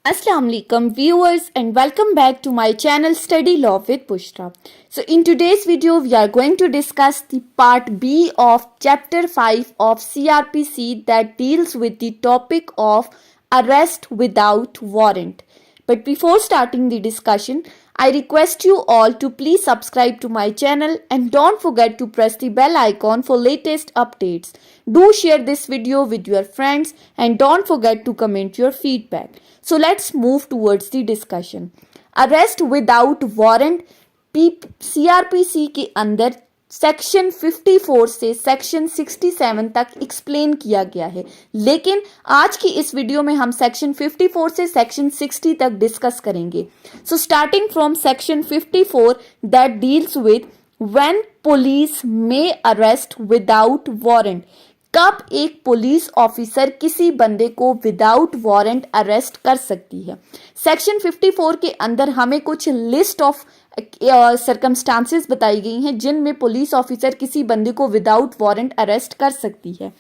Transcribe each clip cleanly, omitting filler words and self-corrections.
Assalamu alaikum viewers and welcome back to my channel Study Law with Bushra. So in today's video we are going to discuss the part B of chapter 5 of CRPC that deals with the topic of arrest without warrant. But before starting the discussion, I request you all to please subscribe to my channel and don't forget to press the bell icon for latest updates. Do share this video with your friends and don't forget to comment your feedback. So let's move towards the discussion. Arrest without warrant CRPC के अंदर section 54 से section 67 तक explain किया गया है, लेकिन आज की इस वीडियो में हम सेक्शन 54 से सेक्शन 60 तक डिस्कस करेंगे. So starting from section 54 that deals with when police may arrest without warrant. कब एक पुलिस ऑफिसर किसी बंदे को विदाउट वारंट अरेस्ट कर सकती है. सेक्शन 54 के अंदर हमें कुछ लिस्ट ऑफ सर्कमस्टांसेस बताई गई हैं जिनमें पुलिस ऑफिसर किसी बंदे को विदाउट वारंट अरेस्ट कर सकती है.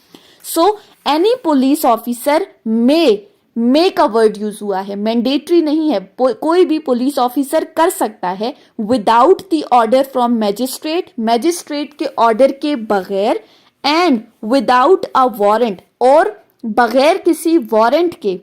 सो एनी पुलिस ऑफिसर मे का वर्ड यूज हुआ है, मैंडेटरी नहीं है. कोई भी पुलिस ऑफिसर कर सकता है without the order from magistrate के ऑर्डर के बगैर एंड विदाउट अ वारंट और बगैर किसी वारंट के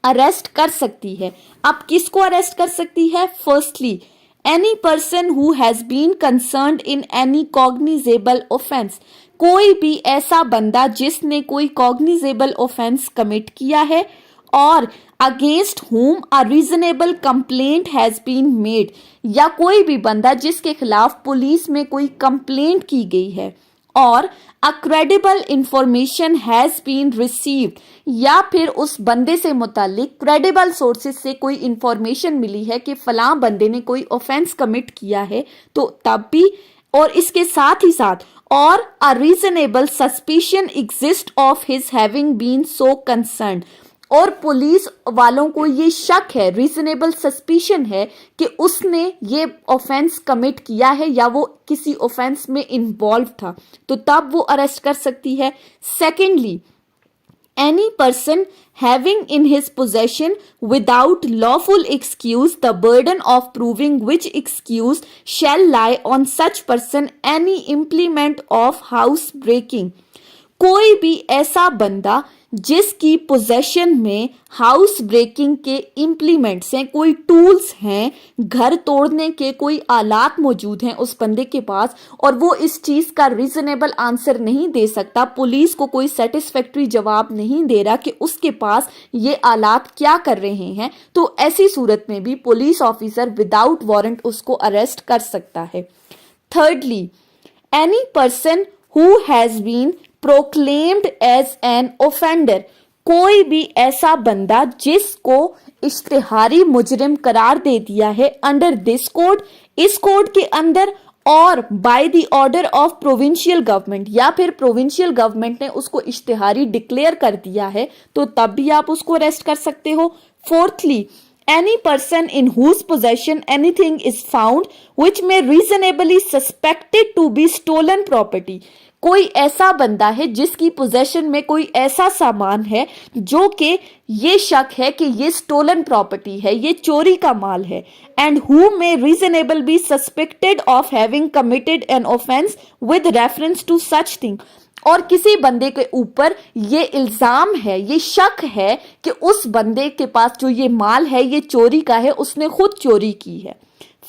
अरेस्ट कर सकती है. अब किसको अरेस्ट कर सकती है? Firstly any person who has been concerned in any cognizable offence. कोई भी ऐसा बंदा जिसने कोई कॉग्निजेबल ऑफेंस कमिट किया है or against whom a reasonable complaint has been made, या कोई भी बंदा जिसके खिलाफ पुलिस में कोई कंप्लेंट की गई है or a credible information has been received, या फिर उस बंदे से मुतालिक क्रेडिबल सोर्सेस से कोई इंफॉर्मेशन मिली है कि फलां बंदे ने कोई ऑफेंस कमिट किया है, तो तब भी. और इसके साथ ही साथ or a reasonable suspicion exist of his having been so concerned, और पुलिस वालों को ये शक है, रीजनेबल सस्पिशन है कि उसने ये ऑफेंस कमिट किया है या वो किसी ऑफेंस में इन्वॉल्व था, तो तब वो अरेस्ट कर सकती है. Secondly any person having in his possession without lawful excuse the burden of proving which excuse shall lie on such person any implement of house breaking. कोई भी ऐसा बंदा जिसकी पोजेशन में हाउस ब्रेकिंग के इम्प्लीमेंट्स हैं, कोई टूल्स हैं, घर तोड़ने के कोई आलात मौजूद हैं उस बंदे के पास, और वो इस चीज का रीजनेबल आंसर नहीं दे सकता, पुलिस को कोई सेटिस्फैक्ट्री जवाब नहीं दे रहा कि उसके पास ये आलात क्या कर रहे हैं, तो ऐसी सूरत में भी पुलिस ऑफिसर विदाउट वारंट उसको अरेस्ट कर सकता है. Thirdly any person who has been proclaimed as an offender. कोई भी ऐसा बंदा जिसको इश्तिहारी मुजरिम करार दे दिया है अंडर दिस कोड, इस कोड के अंदर, और by the order of provincial government, या फिर प्रोविंशियल गवर्नमेंट ने उसको इश्तिहारी डिक्लेयर कर दिया है, तो तब भी आप उसको अरेस्ट कर सकते हो. Fourthly any person in whose possession anything is found which may reasonably suspected to be stolen property. कोई ऐसा बंदा है जिसकी पोजेशन में कोई ऐसा सामान है जो कि ये शक है कि ये स्टोलन प्रॉपर्टी है, ये चोरी का माल है, and who may reasonable be suspected of having committed an offence with reference to such thing. और किसी बंदे के ऊपर ये इल्जाम है, ये शक है कि उस बंदे के पास जो ये माल है ये चोरी का है, उसने खुद चोरी की है.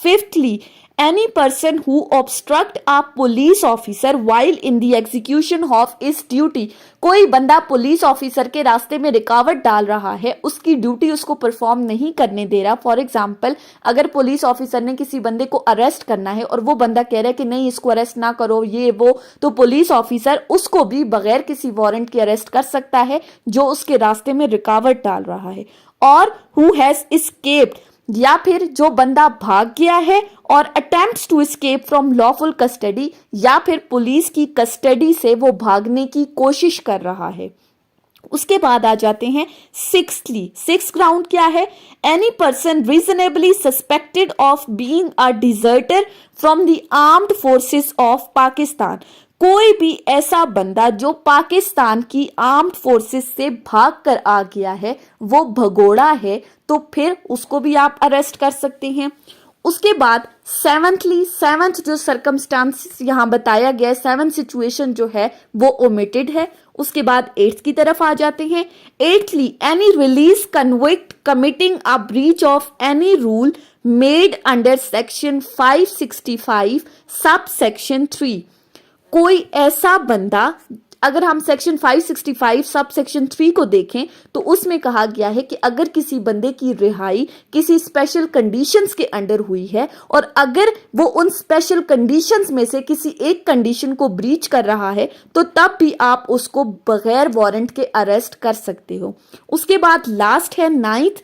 Fifthly any person who obstruct a police officer while in the execution of his duty. कोई बंदा पुलिस ऑफिसर के रास्ते में रुकावट डाल रहा है, उसकी ड्यूटी उसको परफॉर्म नहीं करने दे रहा. फॉर एग्जाम्पल अगर पुलिस ऑफिसर ने किसी बंदे को अरेस्ट करना है और वो बंदा कह रहा है कि नहीं इसको अरेस्ट ना करो ये वो, तो पुलिस ऑफिसर उसको भी बगैर किसी वारंट के अरेस्ट कर सकता है जो उसके रास्ते में रुकावट डाल रहा है. और हु हैज एस्केप्ड, या फिर जो बंदा भाग गया है और attempts to escape from lawful custody, या फिर पुलिस की कस्टडी से वो भागने की कोशिश कर रहा है. उसके बाद आ जाते हैं सिक्स्थली. सिक्स ग्राउंड क्या है? Any person reasonably suspected of being a deserter from the armed forces of Pakistan. कोई भी ऐसा बंदा जो पाकिस्तान की आर्म्ड फोर्सेस से भाग कर आ गया है, वो भगोड़ा है, तो फिर उसको भी आप अरेस्ट कर सकते हैं। उसके बाद सेवंथ जो सर्कमस्टांसेस यहाँ बताया गया है, सेवंथ सिचुएशन जो है वो ओमिटेड है। उसके बाद एट्थ की तरफ आ जाते हैं। Eighthly, any released convict committing a breach of any rule made under section 565 sub section 3। कोई ऐसा बंदा, अगर हम सेक्शन 565 सब सेक्शन 3 को देखें तो उसमें कहा गया है कि अगर किसी बंदे की रिहाई किसी स्पेशल कंडीशंस के अंडर हुई है और अगर वो उन स्पेशल कंडीशंस में से किसी एक कंडीशन को ब्रीच कर रहा है तो तब भी आप उसको बगैर वारंट के अरेस्ट कर सकते हो। उसके बाद लास्ट है ninth,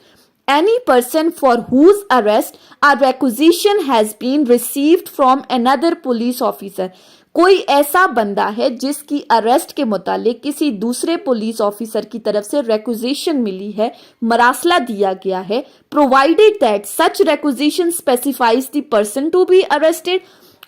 any person for whose arrest a requisition has been received from another police officer। कोई ऐसा बंदा है जिसकी अरेस्ट के मुतालिक किसी दूसरे पुलिस ऑफिसर की तरफ से रेक्विजिशन मिली है, मरासला दिया गया है, provided that such requisition specifies the person to be arrested,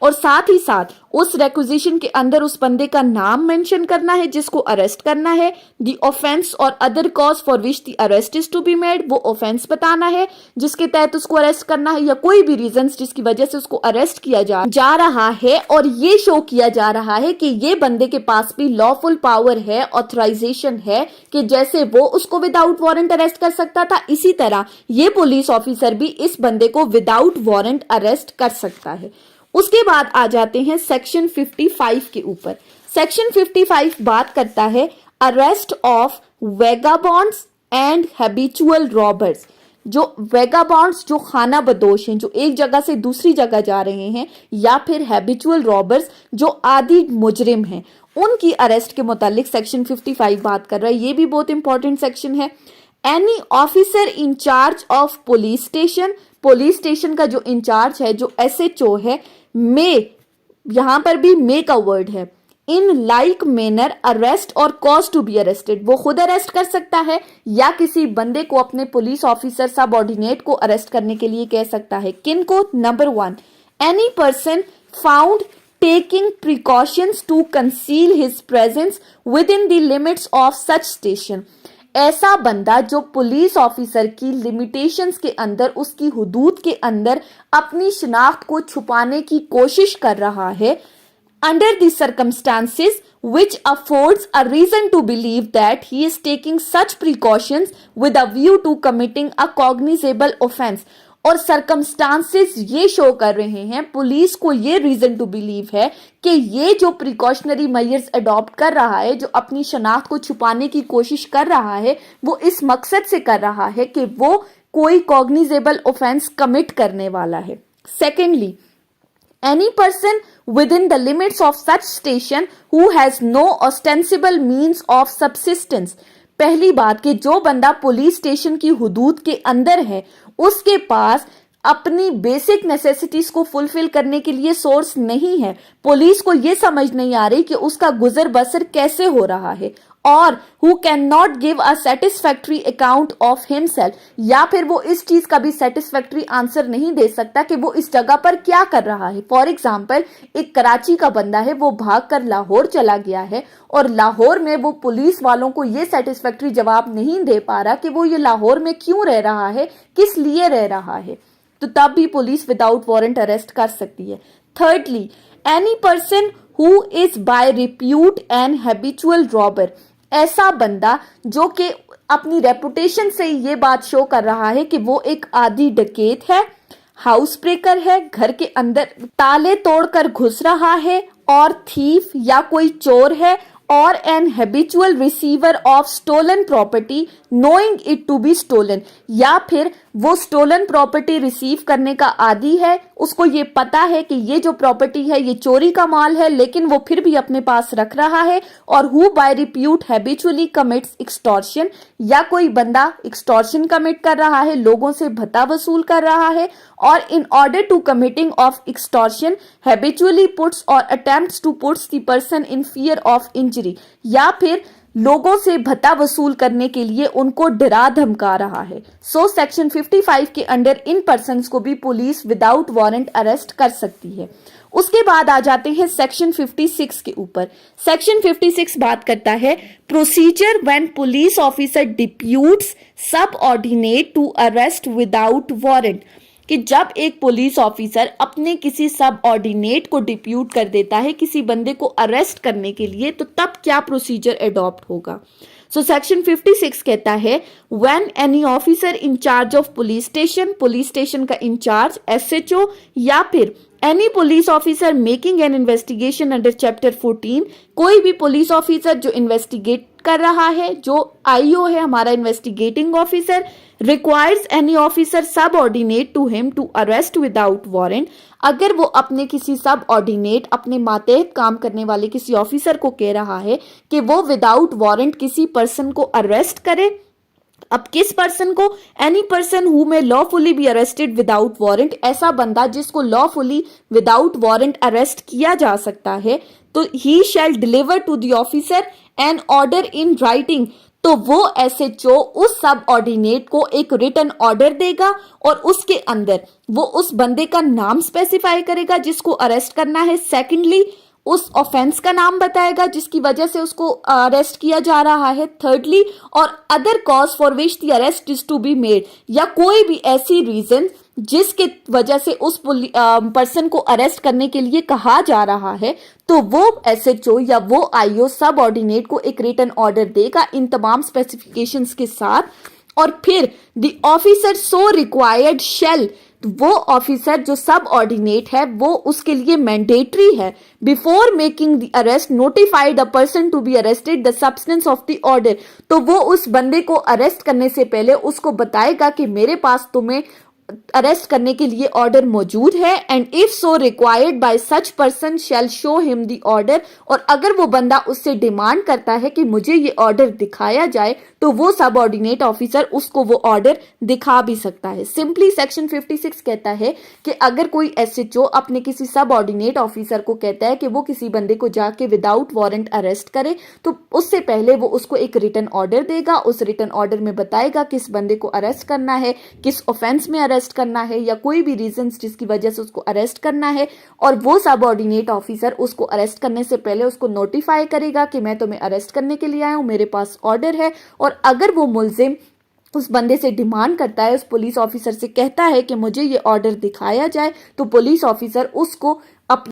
और साथ ही साथ उस रेक्विजिशन के अंदर उस बंदे का नाम मेंशन करना है जिसको अरेस्ट करना है, the offence or other cause for which the arrest is to be made, वो ऑफेंस बताना है जिसके तहत उसको अरेस्ट करना है, या कोई भी रीजंस जिसकी वजह से उसको अरेस्ट किया जा रहा है, और ये शो किया जा रहा है कि ये बंदे के पास भी लॉफुल पावर है, ऑथराइजेशन है कि जैसे वो उसको विदाउट वारंट अरेस्ट कर सकता था, इसी तरह ये पुलिस ऑफिसर भी इस बंदे को विदाउट वारंट अरेस्ट कर सकता है। उसके बाद आ जाते हैं सेक्शन 55 के ऊपर। सेक्शन 55 बात करता है arrest of vagabonds and habitual robbers. जो वेगाबॉन्ड्स जो खाना बदोश हैं, जो एक जगह से दूसरी जगह जा रहे हैं, या फिर हैबिचुअल रॉबर्स जो आदि मुजरिम हैं, उनकी अरेस्ट के मुतालिक सेक्शन 55 बात कर रहा है। ये भी बहुत इंपॉर्टेंट सेक्शन है। Any officer in charge of police station का जो इंचार्ज है, जो SHO है, मे, यहां पर भी मे का वर्ड है, इन लाइक मैनर अरेस्ट और कॉज टू बी अरेस्टेड, वो खुद अरेस्ट कर सकता है या किसी बंदे को, अपने पुलिस ऑफिसर सबऑर्डिनेट को अरेस्ट करने के लिए कह सकता है। किन को? Number 1, any person found taking precautions to conceal his presence within the limits of such station. ऐसा बंदा जो पुलिस ऑफिसर की लिमिटेशंस के अंदर, उसकी हुदूद के अंदर अपनी शिनाख्त को छुपाने की कोशिश कर रहा है, under the circumstances which affords a reason to believe that he is taking such precautions with a view to committing a cognizable offense। और सर्कमस्टांसेस ये शो कर रहे हैं, पुलिस को ये रीजन टू बिलीव है कि ये जो प्रिकॉशनरी मेजर्स अडॉप्ट कर रहा है, जो अपनी शनाख्त को छुपाने की कोशिश कर रहा है, वो इस मकसद से कर रहा है कि वो कोई कॉग्निजेबल ऑफेंस कमिट करने वाला है। Secondly, any person within the limits of such station who has no ostensible means of subsistence। पहली बात कि जो बंदा पुलिस स्टेशन की हुदूद के अंदर है, उसके पास अपनी बेसिक नेसेसिटीज को फुलफिल करने के लिए सोर्स नहीं है, पुलिस को यह समझ नहीं आ रही कि उसका गुजर बसर कैसे हो रहा है, और who cannot give a satisfactory account of himself, या फिर वो इस चीज का भी सेटिस्फैक्ट्री आंसर नहीं दे सकता कि वो इस जगह पर क्या कर रहा है। फॉर एग्जाम्पल, एक कराची का बंदा है, वो भाग कर लाहौर चला गया है और लाहौर में वो पुलिस वालों को ये सेटिस्फैक्ट्री जवाब नहीं दे पा रहा कि वो ये लाहौर में क्यों रह रहा है, किस लिए रह रहा है, तो तब भी पुलिस विदाउट वारंट अरेस्ट कर सकती है। Thirdly, any person who is by repute and habitual robber. ऐसा बंदा जो कि अपनी रेपुटेशन से ये बात शो कर रहा है कि वो एक आदी डकैत है, हाउस ब्रेकर है, घर के अंदर ताले तोड़कर घुस रहा है, और थीफ या कोई चोर है, or an habitual receiver of stolen property knowing it to be stolen, या फिर वो स्टोलन प्रॉपर्टी रिसीव करने का आदी है, उसको ये पता है कि ये जो प्रॉपर्टी है ये चोरी का माल है, लेकिन वो फिर भी अपने पास रख रहा है, or who by repute habitually commits extortion, या कोई बंदा एक्सटॉर्शन कमिट कर रहा है, लोगों से भत्ता वसूल कर रहा है, और in order to committing of extortion habitually puts और attempts to puts the person in fear of injury, या फिर लोगों से भत्ता वसूल करने के लिए उनको डरा धमका रहा है। सो सेक्शन 55 के अंडर इन पर्सन्स को भी पुलिस विदाउट वारंट अरेस्ट कर सकती है। उसके बाद आ जाते हैं सेक्शन 56 के ऊपर। सेक्शन 56 बात करता है procedure when police officer deputes subordinate to arrest without warrant, कि जब एक पुलिस ऑफिसर अपने किसी सब ऑर्डिनेट को डिप्यूट कर देता है किसी बंदे को अरेस्ट करने के लिए, तो तब क्या प्रोसीजर एडॉप्ट होगा। सो सेक्शन 56 कहता है when any officer in charge of police station का इंचार्ज एसएचओ या फिर any police officer making an investigation under chapter 14, कोई भी पुलिस ऑफिसर जो इन्वेस्टिगेट कर रहा है, जो आईओ है हमारा investigating officer, requires any officer subordinate to him to arrest without warrant, अगर वो अपने किसी सब ऑर्डिनेट अपने मातहत काम करने वाले किसी ऑफिसर को कह रहा है कि वो विदाउट वारंट किसी पर्सन को अरेस्ट करे। अब किस पर्सन को? एनी पर्सन हु में lawfully be arrested without warrant, ऐसा बंदा जिसको लॉफुली विदाउट वारंट अरेस्ट किया जा सकता है, तो he shall deliver to the officer an order in writing, तो वो एसएचओ उस सब ऑर्डिनेट को एक रिटन ऑर्डर देगा और उसके अंदर वो उस बंदे का नाम स्पेसिफाई करेगा जिसको अरेस्ट करना है। सेकेंडली उस ऑफेंस का नाम बताएगा जिसकी वजह से उसको अरेस्ट किया जा रहा है। Thirdly or other cause for which the arrest is to be made, या कोई भी ऐसी रीजन जिसके वजह से उस पर्सन को अरेस्ट करने के लिए कहा जा रहा है, तो वो एसएचओ या वो आईओ सब ऑर्डिनेट को एक रिटन ऑर्डर देगा इन तमाम स्पेसिफिकेशंस के साथ, और फिर the officer so required shall, वो ऑफिसर जो सब ऑर्डिनेट है वो उसके लिए मैंडेटरी है before making the arrest notify the person to be arrested the substance of the order, तो वो उस बंदे को अरेस्ट करने से पहले उसको बताएगा कि मेरे पास तुम्हें अरेस्ट करने के लिए ऑर्डर मौजूद है, and if so required by such person shall show him the order, और अगर वो बंदा उससे डिमांड करता है कि मुझे ये ऑर्डर दिखाया जाए, तो वो सब ऑर्डिनेट ऑफिसर उसको वो ऑर्डर दिखा भी सकता है। सिंपली सेक्शन 56 कहता है कि अगर कोई एसएचओ अपने किसी सब ऑर्डिनेट ऑफिसर को कहता है कि वो किसी बंदे को जाके विदाउट वारंट अरेस्ट करे, तो उससे पहले वो उसको एक रिटन ऑर्डर देगा, उस रिटन ऑर्डर में बताएगा किस बंदे को अरेस्ट करना है, किस ऑफेंस में अरेस्ट करना है, या कोई भी रीजंस जिसकी वजह से उसको अरेस्ट करना है, और वो सब ऑर्डिनेट ऑफिसर उसको अरेस्ट करने से पहले उसको नोटिफाई करेगा कि मैं तुम्हें अरेस्ट करने के लिए आया हूं, मेरे पास ऑर्डर है। और अगर वो मुल्जिम उस बंदे से डिमांड करता है, उस पुलिस ऑफिसर से कहता है कि मुझे ये ऑर्डर दिखाया जाए, तो पुलिस ऑफिसर उसको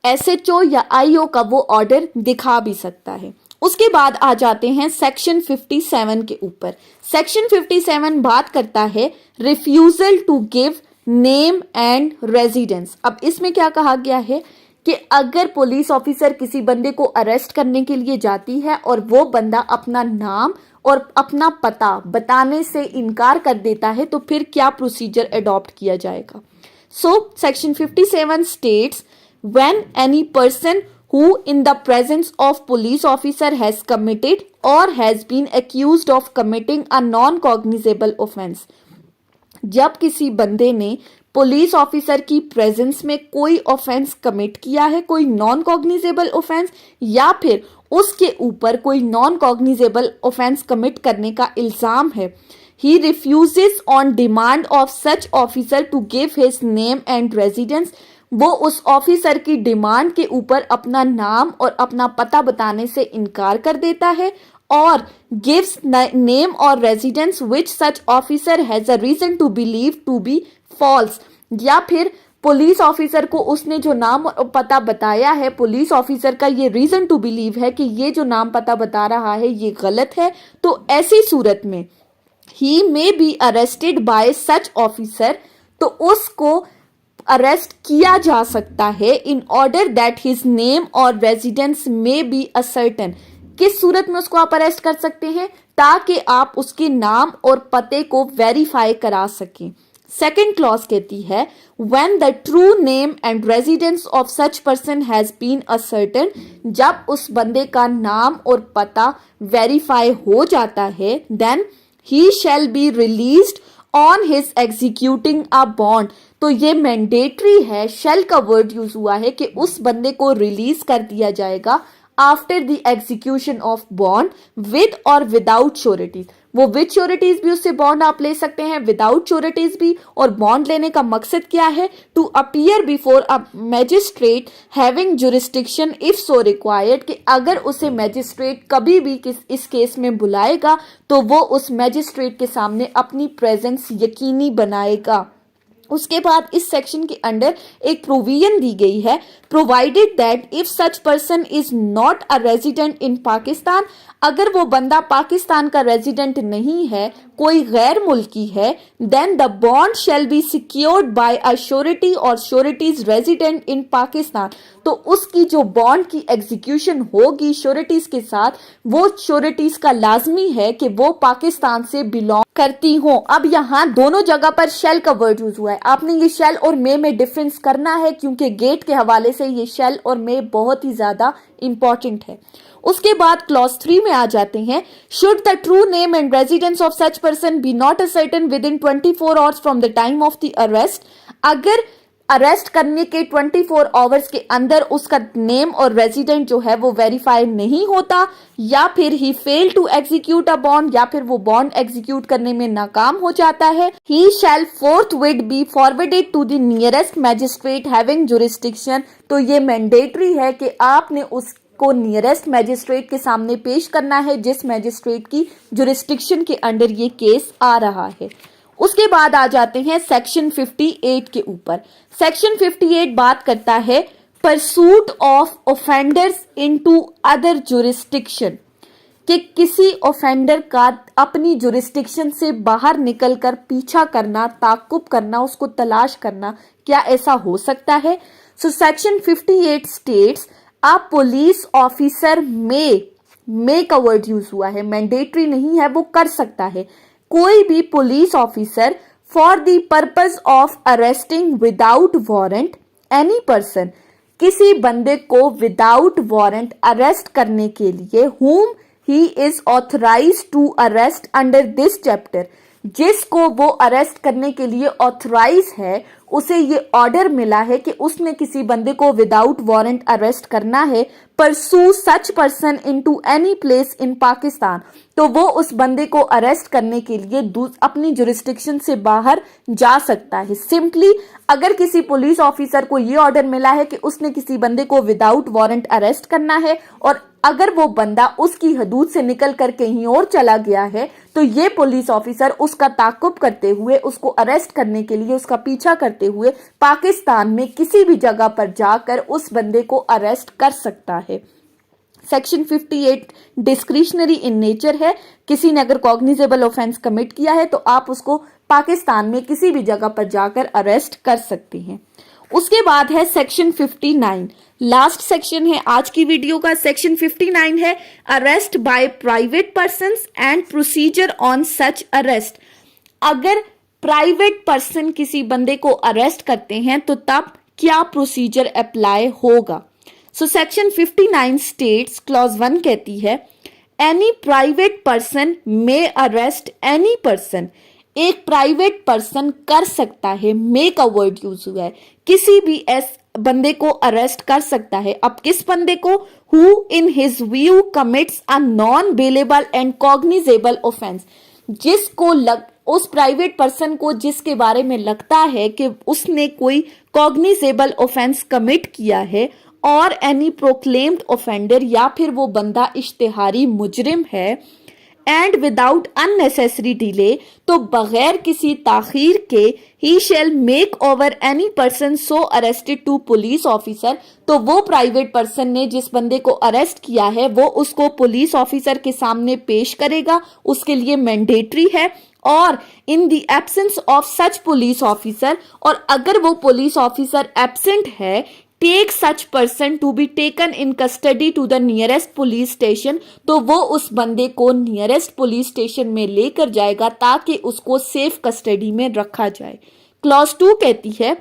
एसएचओ या आईओ का वो ऑर्डर दिखा भी सकता है। उसके बाद आ जाते हैं सेक्शन 57 के ऊपर। सेक्शन 57 बात करता है refusal to give name and residence. अब इसमें क्या कहा गया है कि अगर पुलिस ऑफिसर किसी बंदे को अरेस्ट करने के लिए जाती है और वो बंदा अपना नाम और अपना पता बताने से इनकार कर देता है, तो फिर क्या प्रोसीजर अडॉप्ट किया जाएगा। So section 57 states when any person who in the presence of police officer has committed or has been accused of committing a non-cognizable offense, जब किसी बंदे ने पुलिस ऑफिसर की प्रेजेंस में कोई ऑफेंस कमिट किया है, कोई नॉन कॉग्निजेबल ऑफेंस, या फिर उसके ऊपर कोई नॉन कॉग्निजेबल ऑफेंस कमिट करने का इल्जाम है, he refuses on demand of such officer to give his name and residence, वो उस ऑफिसर की डिमांड के ऊपर अपना नाम और अपना पता बताने से इनकार कर देता है, और गिव्स नेम और residence which such officer has a reason to believe to be false, या फिर पुलिस ऑफिसर को उसने जो नाम और पता बताया है, पुलिस ऑफिसर का ये रीजन टू बिलीव है कि ये जो नाम पता बता रहा है ये गलत है, तो ऐसी सूरत में he may be arrested by such officer, तो उसको अरेस्ट किया जा सकता है in order that his name और रेजिडेंस में बी असर्टन। किस सूरत में उसको आप अरेस्ट कर सकते हैं? ताकि आप उसके नाम और पते को वेरीफाई करा सकें। सेकेंड क्लॉज कहती है when the true name and residence of such person has been ascertain, जब उस बंदे का नाम और पता वेरीफाई हो जाता है, then he shall be released on his executing a bond, तो ये मैंडेटरी है, शेल का वर्ड यूज हुआ है कि उस बंदे को रिलीज कर दिया जाएगा after the execution of bond with or without sureties. वो विद श्योरिटीज भी उससे बॉन्ड आप ले सकते हैं, विदाउट श्योरिटीज भी। और बॉन्ड लेने का मकसद क्या है? To appear before a magistrate having jurisdiction if so required, कि अगर उसे मैजिस्ट्रेट कभी भी इस केस में बुलाएगा तो वो उस मैजिस्ट्रेट के सामने अपनी प्रेजेंस यकीनी बनाएगा। उसके बाद इस सेक्शन के अंडर एक प्रोविजन दी गई है, provided that if such person is not a resident in Pakistan, अगर वो बंदा पाकिस्तान का रेजिडेंट नहीं है, कोई गैर मुल्की है, then the bond shall be secured by a surety or sureties resident in Pakistan. तो उसकी जो बॉन्ड की एग्जीक्यूशन होगी श्योरिटीज के साथ, वो श्योरिटीज का लाजमी है कि वो पाकिस्तान से बिलोंग करती हो। अब यहाँ दोनों जगह पर शेल का वर्ड यूज हुआ है। आपने ये शेल और में डिफरेंस करना है, क्योंकि गेट के हवाले से ये शेल और में बहुत ही ज्यादा इंपॉर्टेंट है। उसके बाद क्लॉज 3 में आ जाते हैं, should the true name and residence of such person be not ascertain within 24 hours from the time of the arrest, अगर अरेस्ट करने के 24 आवर्स के अंदर उसका नेम और रेजिडेंट जो है वो वेरीफाई नहीं होता, या फिर he fail to execute a bond, या फिर वो बॉन्ड एग्जीक्यूट करने में नाकाम हो जाता है, he shall forthwith be forwarded to the nearest magistrate having jurisdiction. तो ये मैंडेटरी है कि आपने उसको नियरेस्ट मैजिस्ट्रेट के सामने पेश करना है जिस मैजिस्ट्रेट की जुरिस्डिक्शन के अंडर ये केस आ रहा है। उसके बाद आ जाते हैं सेक्शन 58 के ऊपर। सेक्शन 58 बात करता है pursuit of offenders into other jurisdiction, कि किसी ऑफेंडर का अपनी जुरिस्डिक्शन से बाहर निकलकर पीछा करना, ताकुब करना, उसको तलाश करना, क्या ऐसा हो सकता है? सो सेक्शन 58 स्टेट्स अ पुलिस ऑफिसर मे का वर्ड यूज हुआ है, मैंडेटरी नहीं है, वो कर सकता है। कोई भी police officer for the purpose of arresting without warrant any person, किसी बंदे को विदाउट वारंट अरेस्ट करने के लिए whom he is authorized to arrest under this chapter, जिसको वो अरेस्ट करने के लिए ऑथराइज है, उसे ये ऑर्डर मिला है कि उसने किसी बंदे को विदाउट वारंट अरेस्ट करना है, pursue such person into any place in Pakistan, तो वो उस बंदे को अरेस्ट करने के लिए अपनी जुरिस्डिक्शन से बाहर जा सकता है। सिंपली अगर किसी पुलिस ऑफिसर को ये ऑर्डर मिला है कि उसने किसी बंदे को विदाउट वारंट अरेस्ट करना है, और अगर वो बंदा उसकी हदूद से निकल कर कहीं और चला गया है, तो ये पुलिस ऑफिसर उसका ताकुब करते हुए, उसको अरेस्ट करने के लिए उसका पीछा करते हुए पाकिस्तान में किसी भी जगह पर जाकर उस बंदे को अरेस्ट कर सकता है। सेक्शन 58 डिस्क्रिशनरी इन नेचर है, किसी ने अगर कॉग्निजेबल ऑफेंस कमिट किया है तो आप उसको पाकिस्तान में किसी भी जगह पर जाकर अरेस्ट कर सकते हैं। उसके बाद है सेक्शन 59, लास्ट सेक्शन है आज की वीडियो का। सेक्शन 59 है arrest by private persons and procedure on such arrest. अगर प्राइवेट पर्सन किसी बंदे को अरेस्ट करते हैं तो तब क्या प्रोसीजर अप्लाई होगा? सो सेक्शन 59 स्टेट्स, क्लॉज 1 कहती है any private person may arrest any person, एक प्राइवेट पर्सन कर सकता है, मे का वर्ड यूज हुआ है, किसी भी बंदे को अरेस्ट कर सकता है। अब किस बंदे को? Who in his view commits a non bailable and cognizable offence, जिसको उस प्राइवेट पर्सन को जिसके बारे में लगता है कि उसने कोई कॉग्निजेबल ऑफेंस कमिट किया है, और एनी प्रोक्लेम्ड ऑफेंडर, या फिर वो बंदा इश्तिहारी मुजरिम है, एंड विदाउट अननेसेसरी डिले, तो बगैर किसी ताखीर के he shall make over any person so arrested to police officer, तो वो प्राइवेट पर्सन ने जिस बंदे को अरेस्ट किया है वो उसको पुलिस ऑफिसर के सामने पेश करेगा, उसके लिए मैंडेटरी है। और in the absence of such police officer, और अगर वो पुलिस ऑफिसर एब्सेंट है, take such person to be taken in custody to the nearest police station, तो वो उस बंदे को नियरेस्ट पुलिस स्टेशन में लेकर जाएगा ताकि उसको सेफ कस्टडी में रखा जाए। क्लॉज 2 कहती है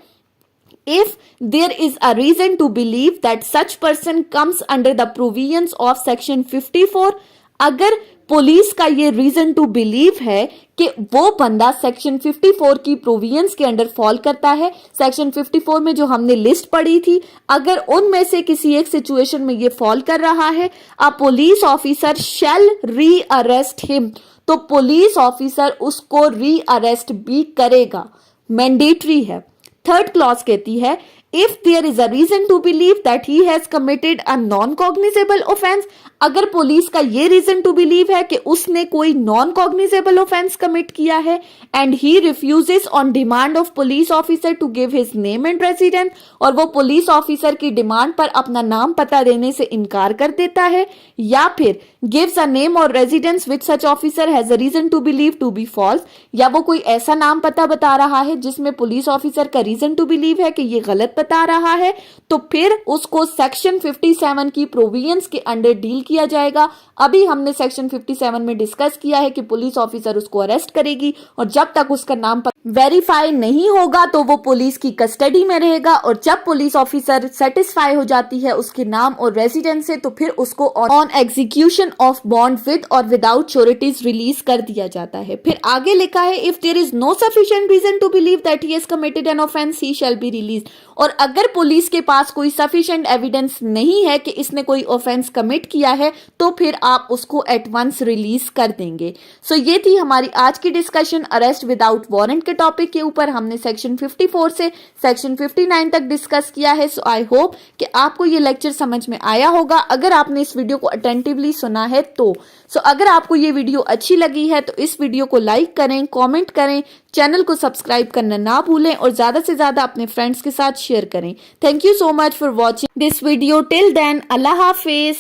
if there is a reason to believe that such person comes under the provisions of section 54, अगर पुलिस का ये रीजन टू बिलीव है कि वो बंदा सेक्शन 54 की प्रोविजंस के अंडर फॉल करता है। सेक्शन 54 में जो हमने लिस्ट पढ़ी थी, अगर उनमें से किसी एक सिचुएशन में ये फॉल कर रहा है, अ पुलिस ऑफिसर शैल री अरेस्ट हिम, तो पुलिस ऑफिसर उसको री अरेस्ट भी करेगा, मैंडेटरी है। थर्ड क्लॉज कहती है if there is a reason to believe that he has committed a non cognizable offence, अगर पुलिस का ये रीजन टू बिलीव है कि उसने कोई नॉन कॉग्निजेबल ऑफेंस कमिट किया है, and he refuses on demand of police officer to give his name and residence, और वो पुलिस ऑफिसर की डिमांड पर अपना नाम पता देने से इनकार कर देता है, या फिर गिव्स अ नेम और residence which such officer has a reason to believe to be false, या वो कोई ऐसा नाम पता बता रहा है जिसमें पुलिस ऑफिसर का रीजन टू बिलीव है कि ये गलत बता रहा है, तो फिर उसको सेक्शन 57 की प्रोविजंस के अंडर डील किया जाएगा। अभी हमने सेक्शन 57 में डिस्कस किया है कि पुलिस ऑफिसर उसको अरेस्ट करेगी और जब तक उसका नाम वेरीफाई नहीं होगा तो वो पुलिस की कस्टडी में रहेगा, और जब पुलिस ऑफिसर सेटिस्फाई हो जाती है उसके नाम और रेजिडेंस से, तो फिर उसको on execution of bond with or without sureties release कर दिया जाता है। फिर आगे लिखा है if there is no sufficient reason to believe that he has committed an offence he shall be release, और अगर पुलिस के पास कोई सफिशिएंट एविडेंस नहीं है कि इसने कोई ऑफेंस कमिट किया है, तो फिर आप उसको एट वंस रिलीज कर देंगे। सो ये थी हमारी आज की डिस्कशन अरेस्ट विदाउट वारंट के टॉपिक के ऊपर। हमने सेक्शन 54 से सेक्शन 59 तक डिस्कस किया है। सो आई होप कि आपको ये लेक्चर समझ में आया होगा, अगर आपने इस वीडियो को अटेंटिवली सुना है तो। अगर आपको ये वीडियो अच्छी लगी है तो इस वीडियो को लाइक करें, कमेंट करें, चैनल को सब्सक्राइब करना ना भूलें और ज्यादा से ज्यादा अपने फ्रेंड्स के साथ शेयर करें। Thank you so much for watching this video. Till then, अल्लाह हाफिज।